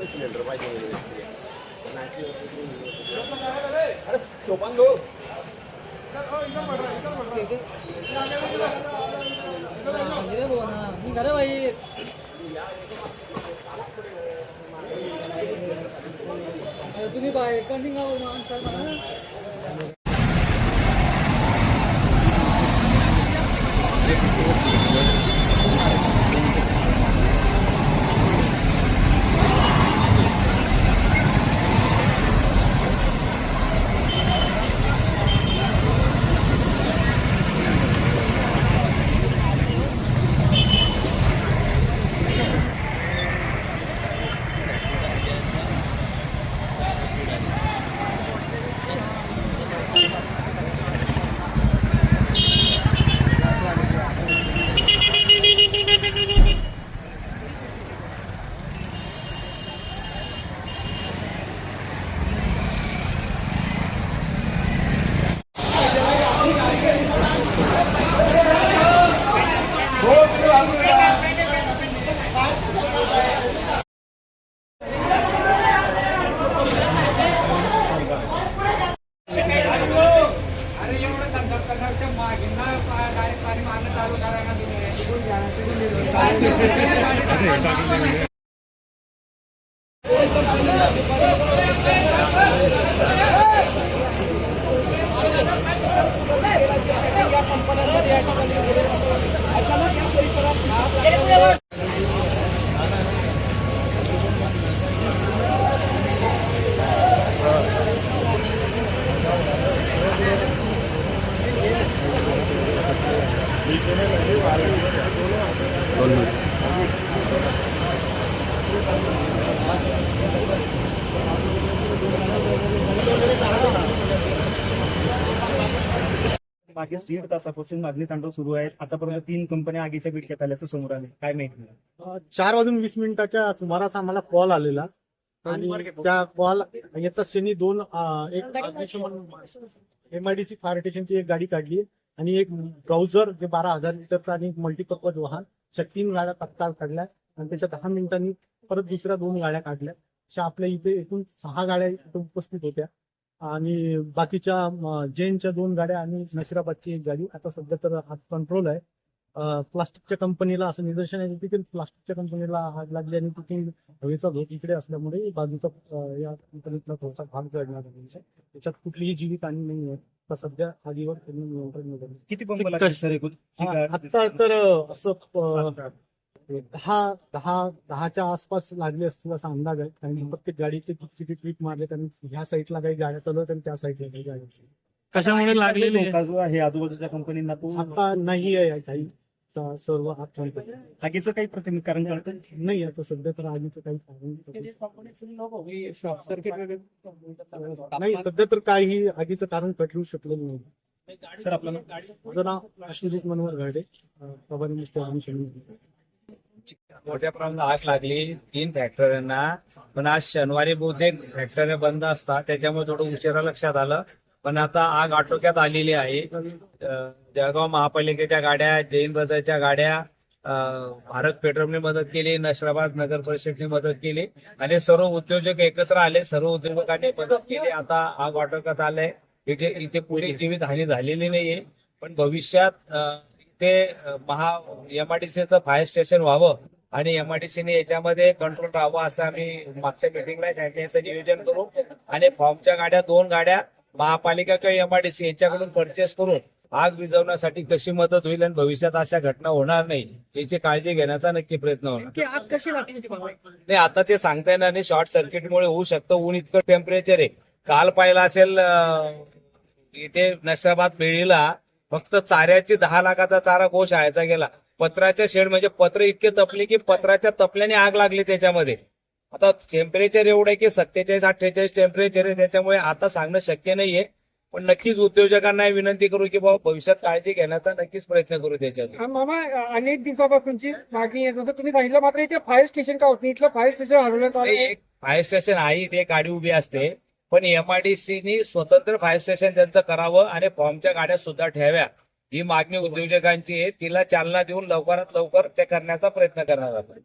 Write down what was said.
Cylinder पाहिजे शोभान दो मी खरं भाई तुम्ही बाहेर कंटिन्यू माणसाल म्हणा मागील 1.5 तासापासून मागणी तांडव सुरू आहे. आतापर्यंत 3 कंपन्या आगीच्या विळख्यात आल्याचं समोर आलं. काय माहिती? 4:20 सुमारास आम्हाला कॉल आलेला आणि त्या कॉल येता क्षणी दोन एक MIDC फायर स्टेशनची एक गाडी काढली आणि एक ब्राउझर जे 12,000 लिटरचा आणि एक मल्टीपर्पज वाहन, 3 गाड्या तत्काळ काढल्या आणि त्याच्या 10 मिनिटांनी परत दुसऱ्या 2 गाड्या काढल्या. अशा आपल्या इथे एकूण 6 गाड्या इथे उपस्थित होत्या आणि बाकीच्या जैनच्या 2 गाड्या आणि नशिराबादची एक गाडी. आता सध्या तर हात कंट्रोल आहे. प्लास्टिकच्या कंपनीला असं निदर्शन आहे की प्लास्टिकच्या कंपनीला आग लागली आणि तिथे हवेचा झोत इकडे असल्यामुळे बाजूचा या कंपनीतला थोडासा भाग जळणार आहे. त्याच्यात कुठलीही जीवितहानी नाही आहे. तर सध्या आगीवर त्यांनी नियंत्रण मिळवलं. किती बंब लागले सर एकूण? आता तर असं 10च्या आसपास लागले असतील असा अंदाज आहे. आणि प्रत्येक गाडीचे किती ट्रिप मारले आणि ह्या साईडला काही गाड्या चालवत आणि त्या साईडला काही गाड्या. कशामुळे लागलेले जो आहे आजूबाजूच्या कंपनींना तो आता नाही आहे काही सर्व आगीचं काही प्राथमिक कारण कळतं नाही. आता सध्या तर आगीचं काही कारण शॉर्ट सर्किट नाही. सध्या तर काही आगीचं कारण कटलू शकलेलं नाही. सर आपल्याला माझं नाव अश्विजित मनोहर घाडे, प्रभारी मुख्य अग्निशमन. मोठ्या प्रमाणात आग लागली 3 फॅक्टरींना. पण आज शनिवारी बहुतेक फॅक्टऱ्या बंद असतात, त्याच्यामुळे थोडं उशिरा लक्षात आलं. पण आता आग आटोक्यात आलेली आहे. जळगाव महापालिकेच्या गाड्या, जैन ब्रदरच्या गाड्या, भारत पेट्रोलने मदत केली, नशिराबाद नगर परिषदने मदत केली आणि सर्व उद्योजक एकत्र आले. सर्व उद्योजकांनी मदत केली. आता आग आटोक्यात आलंय. इथे पुढे जीवितहानी झालेली नाहीये. पण भविष्यात इथे MIDCचं फायर स्टेशन व्हावं आणि MIDCने याच्यामध्ये कंट्रोल राहावं असं आम्ही मागच्या मिटिंगला सांगितलं. नियोजन करू आणि फॉर्मच्या गाड्या 2 गाड्या महापालिका किंवा MIDC यांच्याकडून परचेस करून आग विझवण्यासाठी कशी मदत होईल आणि भविष्यात अशा घटना होणार नाही याची काळजी घेण्याचा नक्की प्रयत्न होणार. आग कशी लागली? नाही आता ते सांगता येणार नाही. शॉर्ट सर्किटमुळे होऊ शकतं. ऊन इतकं टेम्परेचर आहे. काल पाहिलं असेल इथे नशिराबाद पेढीला फक्त चाऱ्याची 10 लाखाचा चारा कोश आणायचा गेला. पत्राच्या शेड म्हणजे पत्र इतके तपले की पत्राच्या तपल्याने आग लागली त्याच्यामध्ये. आता टेम्परेचर एवढं आहे की 47-48 टेम्परेचर आहे. त्याच्यामुळे आता सांगणं शक्य नाहीये. पण नक्कीच उद्योजकांना विनंती करू की बाबा भविष्यात काळजी घेण्याचा नक्कीच प्रयत्न करू त्याच्यात. मामा अनेक दिवसापासूनची मागणी येत होतं, तुम्ही सांगितलं मात्र इथे फायर स्टेशन का होत नाही, इथलं फायर स्टेशन हरवण्यात आलं. एक फायर स्टेशन आहे, ते गाडी उभी असते, पण एमआयडीसीनी स्वतंत्र फायर स्टेशन त्यांचं करावं आणि फॉर्मच्या गाड्या सुद्धा ठेव्या, ही मागणी उद्योजकांची आहे. तिला चालना देऊन लवकरात लवकर ते करण्याचा प्रयत्न करणार आहोत.